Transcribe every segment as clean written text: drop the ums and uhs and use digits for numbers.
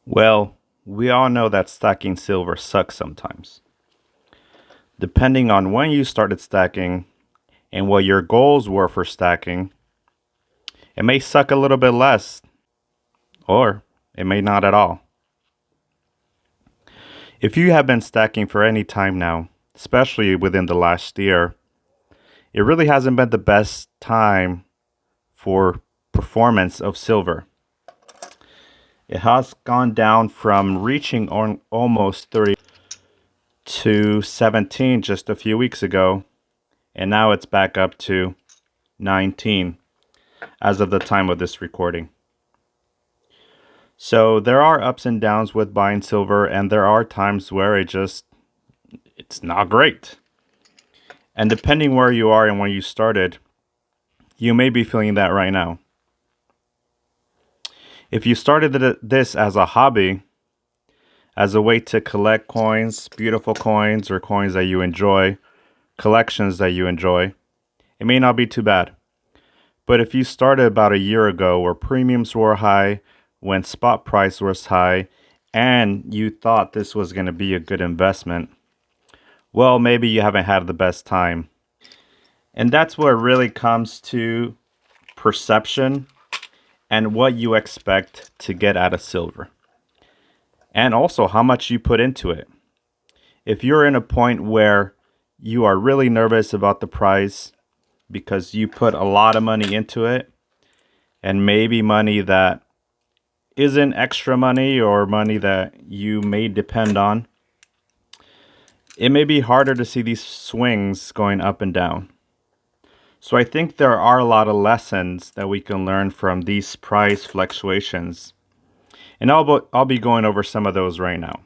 Well, we all know that stacking silver sucks sometimes. Depending on when you started stacking and what your goals were for stacking, it may suck a little bit less, or it may not at all. If you have been stacking for any time now, especially within the last year, it really hasn't been the best time for performance of silver. It has gone down from reaching almost 30 to 17 just a few weeks ago, and now it's back up to 19 as of the time of this recording. So there are ups and downs with buying silver, and there are times where it's not great. And depending where you are and when you started, you may be feeling that right now. If you started this as a hobby, as a way to collect coins, beautiful coins, or coins that you enjoy, collections that you enjoy, it may not be too bad. But if you started about a year ago where premiums were high, when spot price was high, and you thought this was going to be a good investment, well, maybe you haven't had the best time. And that's where it really comes to perception and what you expect to get out of silver. And also how much you put into it. If you're in a point where you are really nervous about the price because you put a lot of money into it, and maybe money that isn't extra money or money that you may depend on, it may be harder to see these swings going up and down. So I think there are a lot of lessons that we can learn from these price fluctuations. And I'll be going over some of those right now.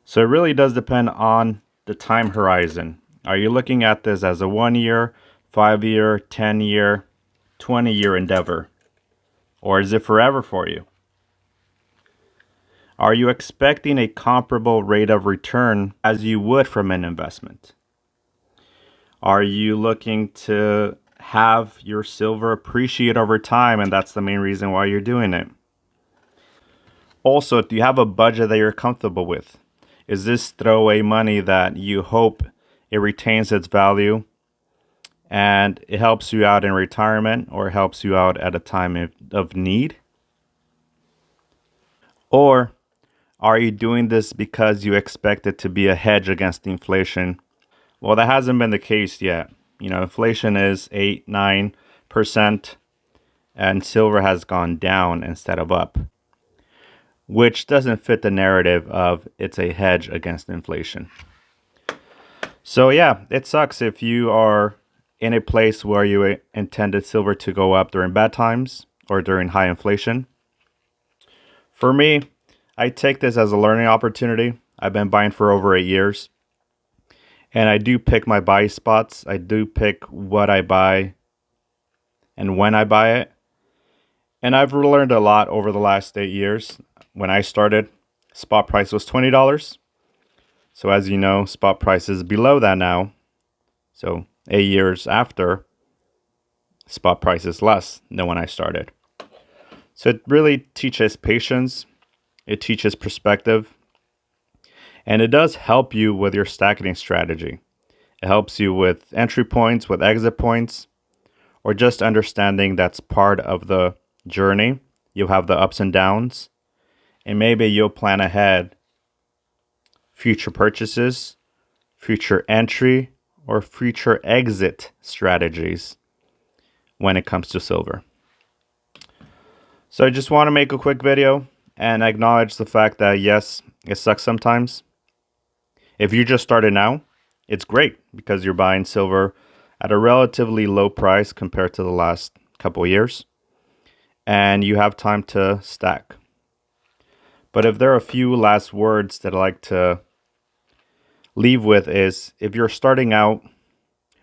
So it really does depend on the time horizon. Are you looking at this as a 1 year, 5 year, 10 year, 20-year endeavor? Or is it forever for you? Are you expecting a comparable rate of return as you would from an investment? Are you looking to have your silver appreciate over time, and that's the main reason why you're doing it? Also, do you have a budget that you're comfortable with? Is this throwaway money that you hope it retains its value and it helps you out in retirement or helps you out at a time of need? Or are you doing this because you expect it to be a hedge against inflation? Well, that hasn't been the case yet. Inflation is 8, 9%, and silver has gone down instead of up, which doesn't fit the narrative of it's a hedge against inflation. So yeah, it sucks if you are in a place where you intended silver to go up during bad times or during high inflation. For me, I take this as a learning opportunity. I've been buying for over 8 years. And I do pick my buy spots. I do pick what I buy and when I buy it. And I've learned a lot over the last 8 years. When I started, spot price was $20. So as you know, spot price is below that now. So 8 years after, spot price is less than when I started. So it really teaches patience. It teaches perspective. And it does help you with your stacking strategy. It helps you with entry points, with exit points, or just understanding that's part of the journey. You'll have the ups and downs, and maybe you'll plan ahead future purchases, future entry, or future exit strategies when it comes to silver. So I just want to make a quick video and acknowledge the fact that yes, it sucks sometimes. If you just started now, it's great because you're buying silver at a relatively low price compared to the last couple years, and you have time to stack. But if there are a few last words that I'd like to leave with is if you're starting out,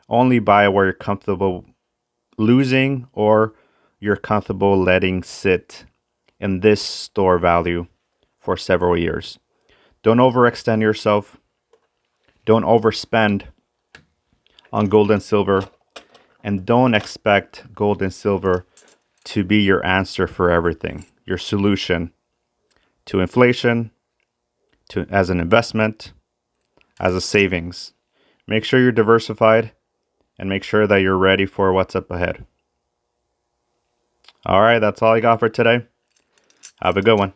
only buy where you're comfortable losing or you're comfortable letting sit in this store value for several years. Don't overextend yourself. Don't overspend on gold and silver. And don't expect gold and silver to be your answer for everything, your solution to inflation, to as an investment, as a savings. Make sure you're diversified and make sure that you're ready for what's up ahead. All right, that's all I got for today. Have a good one.